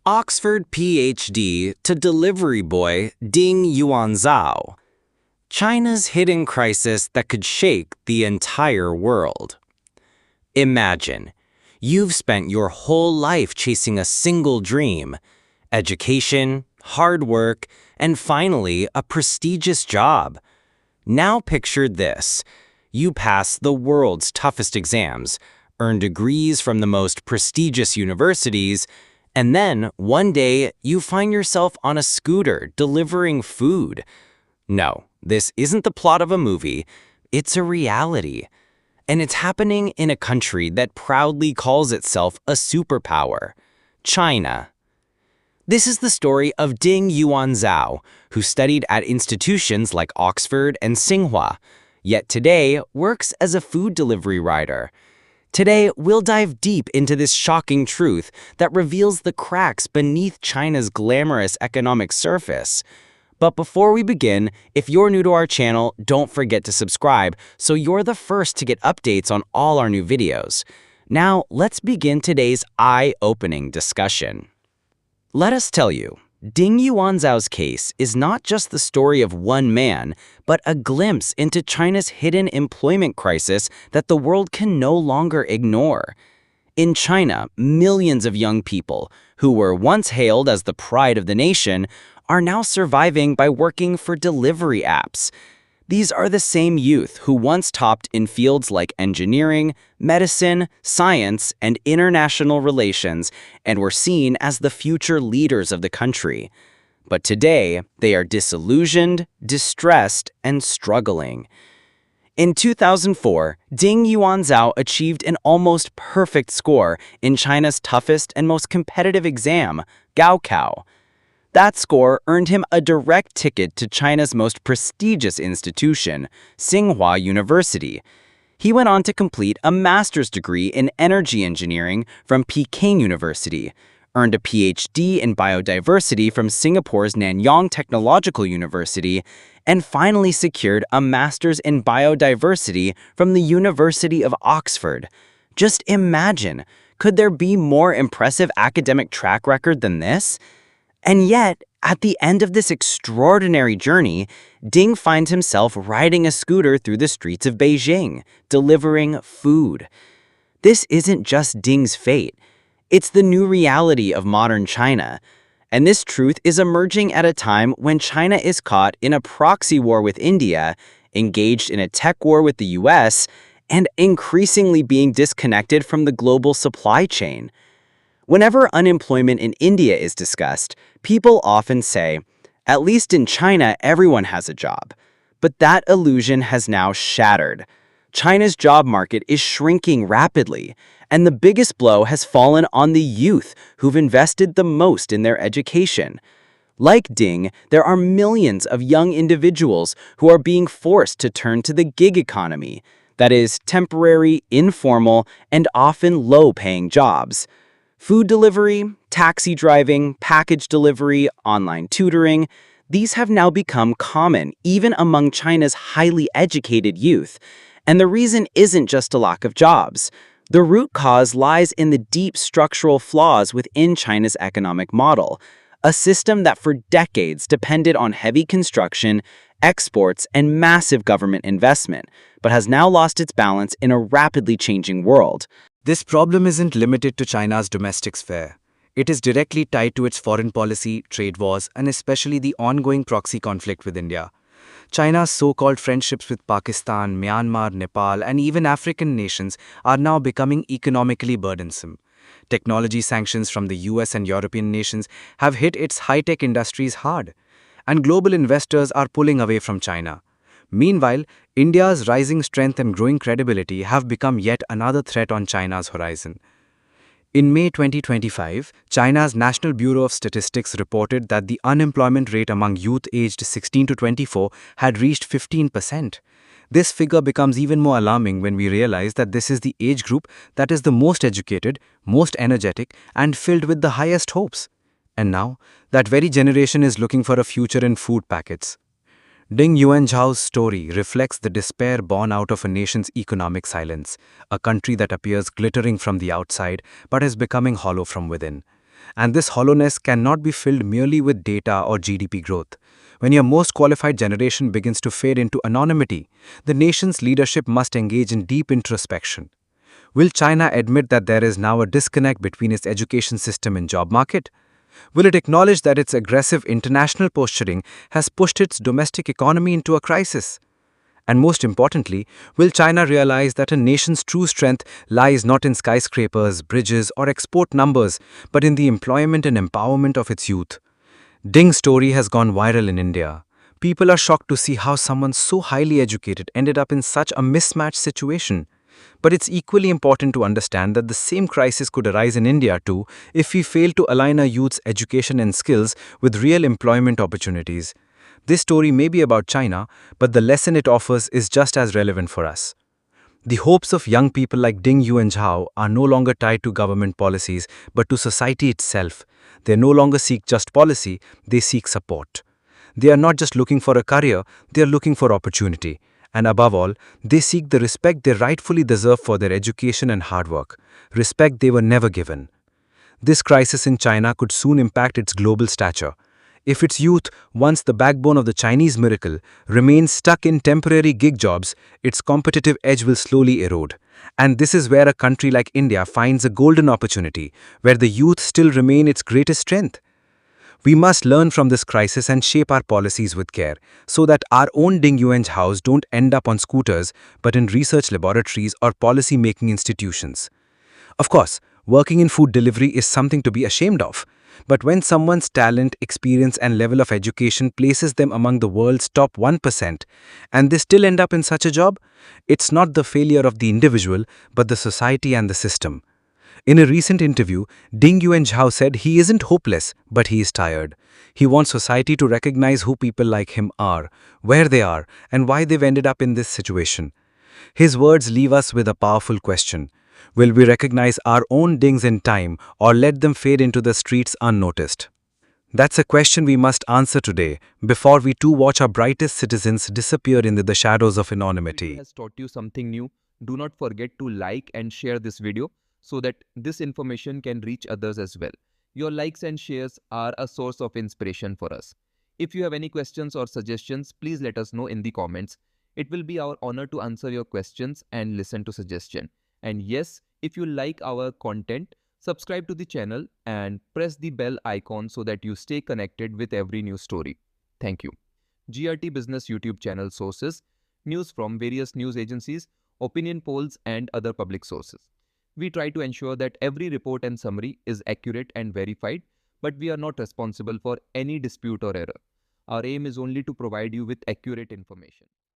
Oxford PhD to delivery boy Ding Yuanzhao. China's hidden crisis that could shake the entire world. Imagine, you've spent your whole life chasing a single dream: education, hard work, and finally a prestigious job. Now picture this. You pass the world's toughest exams, earn degrees from the most prestigious universities, and then, one day, you find yourself on a scooter delivering food. No, this isn't the plot of a movie. It's a reality. And it's happening in a country that proudly calls itself a superpower: China. This is the story of Ding Yuanzhao, who studied at institutions like Oxford and Tsinghua, yet today works as a food delivery rider. Today, we'll dive deep into this shocking truth that reveals the cracks beneath China's glamorous economic surface. But before we begin, if you're new to our channel, don't forget to subscribe so you're the first to get updates on all our new videos. Now, let's begin today's eye-opening discussion. Let us tell you, Ding Yuanzhao's case is not just the story of one man, but a glimpse into China's hidden employment crisis that the world can no longer ignore. In China, millions of young people, who were once hailed as the pride of the nation, are now surviving by working for delivery apps. These are the same youth who once topped in fields like engineering, medicine, science, and international relations, and were seen as the future leaders of the country. But today, they are disillusioned, distressed, and struggling. In 2004, Ding Yuanzhao achieved an almost perfect score in China's toughest and most competitive exam, Gaokao. That score earned him a direct ticket to China's most prestigious institution, Tsinghua University. He went on to complete a master's degree in energy engineering from Peking University, earned a PhD in biodiversity from Singapore's Nanyang Technological University, and finally secured a master's in biodiversity from the University of Oxford. Just imagine, could there be more impressive academic track record than this? And yet, at the end of this extraordinary journey, Ding finds himself riding a scooter through the streets of Beijing, delivering food. This isn't just Ding's fate. It's the new reality of modern China. And this truth is emerging at a time when China is caught in a proxy war with India, engaged in a tech war with the US, and increasingly being disconnected from the global supply chain. Whenever unemployment in India is discussed, people often say, at least in China, everyone has a job. But that illusion has now shattered. China's job market is shrinking rapidly, and the biggest blow has fallen on the youth who've invested the most in their education. Like Ding, there are millions of young individuals who are being forced to turn to the gig economy, that is, temporary, informal, and often low-paying jobs. Food delivery, taxi driving, package delivery, online tutoring, these have now become common even among China's highly educated youth. And the reason isn't just a lack of jobs. The root cause lies in the deep structural flaws within China's economic model, a system that for decades depended on heavy construction, exports, and massive government investment, but has now lost its balance in a rapidly changing world. This problem isn't limited to China's domestic sphere. It is directly tied to its foreign policy, trade wars, and especially the ongoing proxy conflict with India. China's so-called friendships with Pakistan, Myanmar, Nepal, and even African nations are now becoming economically burdensome. Technology sanctions from the US and European nations have hit its high-tech industries hard, and global investors are pulling away from China. Meanwhile, India's rising strength and growing credibility have become yet another threat on China's horizon. In May 2025, China's National Bureau of Statistics reported that the unemployment rate among youth aged 16 to 24 had reached 15%. This figure becomes even more alarming when we realize that this is the age group that is the most educated, most energetic, and filled with the highest hopes. And now, that very generation is looking for a future in food packets. Ding Yuanzhao's story reflects the despair born out of a nation's economic silence, a country that appears glittering from the outside but is becoming hollow from within. And this hollowness cannot be filled merely with data or GDP growth. When your most qualified generation begins to fade into anonymity, the nation's leadership must engage in deep introspection. Will China admit that there is now a disconnect between its education system and job market? Will it acknowledge that its aggressive international posturing has pushed its domestic economy into a crisis? And most importantly, will China realize that a nation's true strength lies not in skyscrapers, bridges, or export numbers, but in the employment and empowerment of its youth? Ding's story has gone viral in India. People are shocked to see how someone so highly educated ended up in such a mismatched situation. But it's equally important to understand that the same crisis could arise in India too if we fail to align our youth's education and skills with real employment opportunities. This story may be about China, but the lesson it offers is just as relevant for us. The hopes of young people like Ding Yuanzhao are no longer tied to government policies, but to society itself. They no longer seek just policy, they seek support. They are not just looking for a career, they are looking for opportunity. And above all, they seek the respect they rightfully deserve for their education and hard work, respect they were never given. This crisis in China could soon impact its global stature. If its youth, once the backbone of the Chinese miracle, remains stuck in temporary gig jobs, its competitive edge will slowly erode. And this is where a country like India finds a golden opportunity, where the youth still remain its greatest strength. We must learn from this crisis and shape our policies with care, so that our own Ding Yuanzhaos don't end up on scooters, but in research laboratories or policy-making institutions. Of course, working in food delivery is something to be ashamed of. But when someone's talent, experience, and level of education places them among the world's top 1%, and they still end up in such a job, it's not the failure of the individual, but the society and the system. In a recent interview, Ding Yuanzhao said he isn't hopeless, but he is tired. He wants society to recognize who people like him are, where they are, and why they've ended up in this situation. His words leave us with a powerful question. Will we recognize our own dings in time or let them fade into the streets unnoticed? That's a question we must answer today before we too watch our brightest citizens disappear into the shadows of Video anonymity. has taught you something new, do not forget to like and share this video so that this information can reach others as well. Your likes and shares are a source of inspiration for us. If you have any questions or suggestions, please let us know in the comments. It will be our honor to answer your questions and listen to suggestion. And yes, if you like our content, subscribe to the channel and press the bell icon so that you stay connected with every new story. Thank you. GRT Business YouTube channel sources: news from various news agencies, opinion polls, and other public sources. We try to ensure that every report and summary is accurate and verified, but we are not responsible for any dispute or error. Our aim is only to provide you with accurate information.